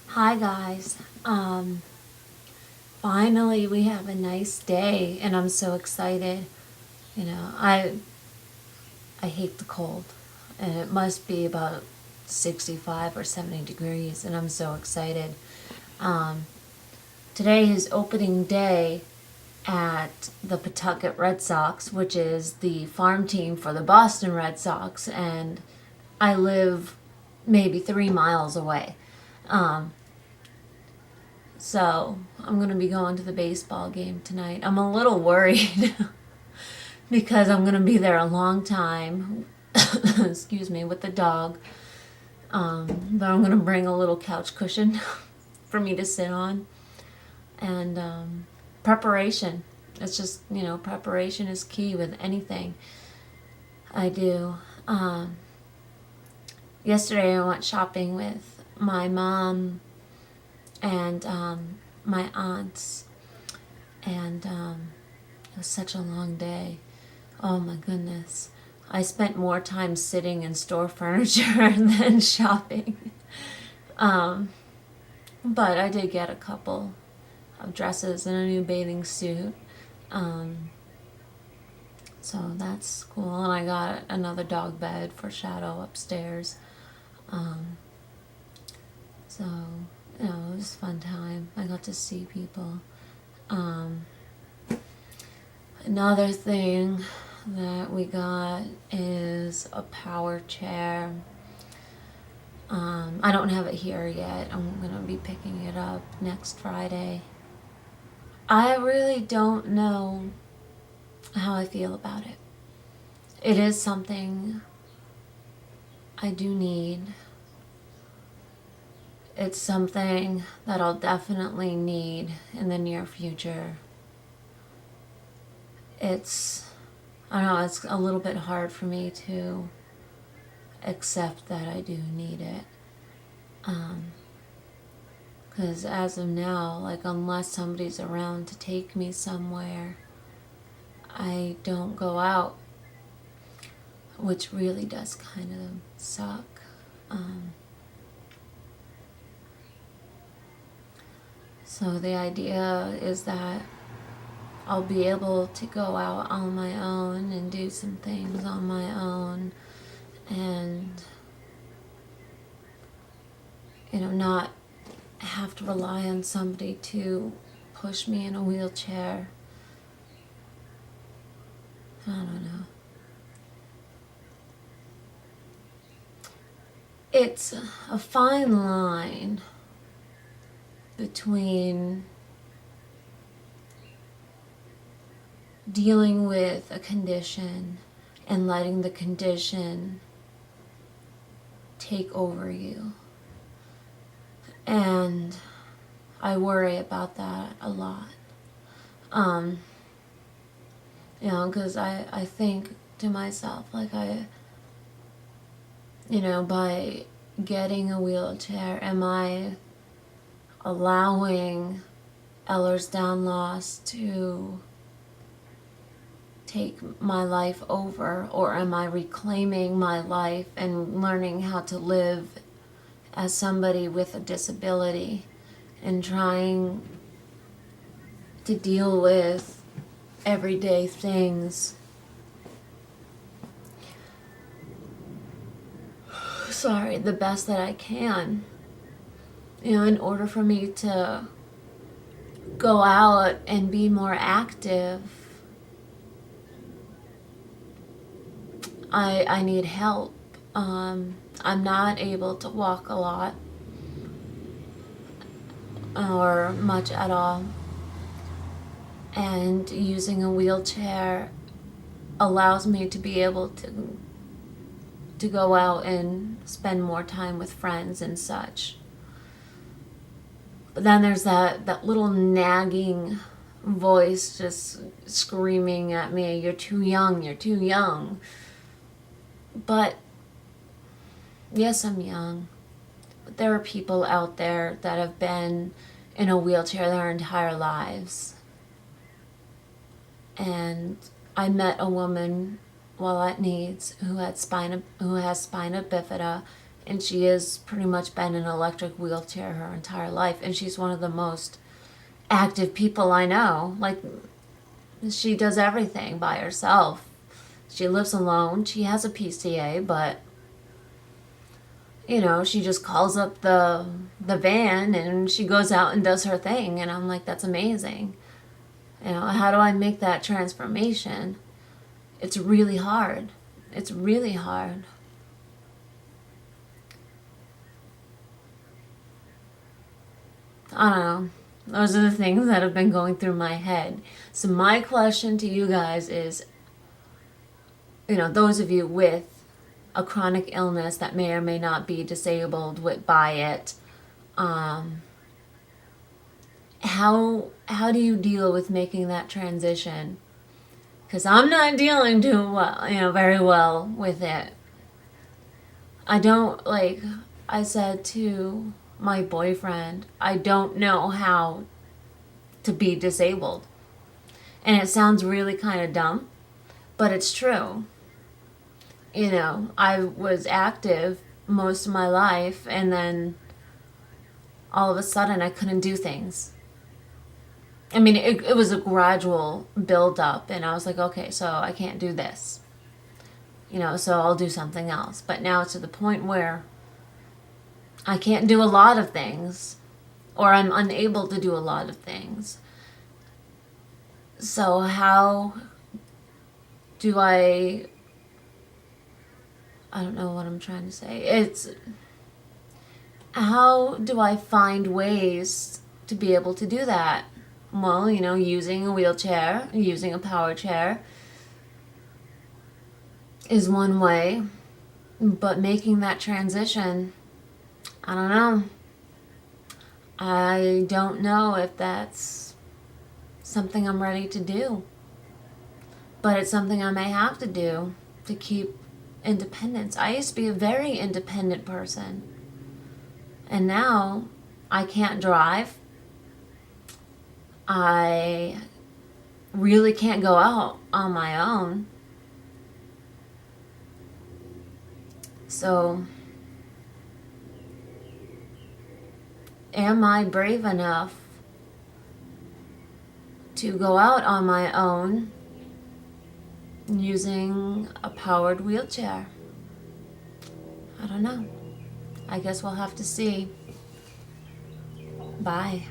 Hi guys. Finally we have a nice day and I'm so excited. You know, I hate the cold and it must be about 65 or 70 degrees and I'm so excited. Um, Today is opening day at the Pawtucket Red Sox, which is the farm team for the Boston Red Sox, and I live maybe 3 miles away. Um, So I'm going to be going to the baseball game tonight. I'm a little worried because I'm going to be there a long time, excuse me, with the dog. But I'm going to bring a little couch cushion for me to sit on. And preparation. It's just, preparation is key with anything I do. Yesterday I went shopping with my mom and my aunts, and it was such a long day. Oh my goodness. I spent more time sitting in store furniture than shopping. Um, but I did get a couple of dresses and a new bathing suit. Um, so that's cool. And I got another dog bed for Shadow upstairs. Um, so, it was a fun time. I got to see people. Um, Another thing that we got is a power chair. I don't have it here yet. I'm going to be picking it up next Friday. I really don't know how I feel about it. It is something I do need. It's something that I'll definitely need in the near future. I don't know, it's a little bit hard for me to accept that I do need it. Because as of now, like, unless somebody's around to take me somewhere, I don't go out, which really does kind of suck. So the idea is that I'll be able to go out on my own and do some things on my own and, not have to rely on somebody to push me in a wheelchair. I don't know. It's a fine line between dealing with a condition and letting the condition take over you. And I worry about that a lot. Because I think to myself, like, by getting a wheelchair, am I allowing Ehlers-Danlos to take my life over, or am I reclaiming my life and learning how to live as somebody with a disability and trying to deal with everyday things? Sorry, the best that I can. In order for me to go out and be more active, I need help. I'm not able to walk a lot or much at all. And using a wheelchair allows me to be able to go out and spend more time with friends and such. But then there's that little nagging voice just screaming at me, you're too young, you're too young. But yes, I'm young. But there are people out there that have been in a wheelchair their entire lives. And I met a woman while at Needs who has spina bifida, And she has pretty much been in an electric wheelchair her entire life. And she's one of the most active people I know. Like, she does everything by herself. She lives alone. She has a PCA, but she just calls up the van and she goes out and does her thing. And I'm like, that's amazing. How do I make that transformation? It's really hard. It's really hard. I don't know. Those are the things that have been going through my head. So my question to you guys is, those of you with a chronic illness that may or may not be disabled by it, how do you deal with making that transition? Because I'm not dealing too well, very well with it. I don't, I said to my boyfriend, I don't know how to be disabled. And it sounds really kind of dumb, but it's true. I was active most of my life, and then all of a sudden I couldn't do things. I mean, it was a gradual build up, and I was like, okay, so I can't do this. So I'll do something else. But now it's to the point where I can't do a lot of things, or I'm unable to do a lot of things. So how do I don't know what I'm trying to say. It's how do I find ways to be able to do that? Well, using a wheelchair, using a power chair is one way, but making that transition, I don't know. I don't know if that's something I'm ready to do, but it's something I may have to do to keep independence. I used to be a very independent person, and now I can't drive. I really can't go out on my own. So, am I brave enough to go out on my own using a powered wheelchair? I don't know. I guess we'll have to see. Bye.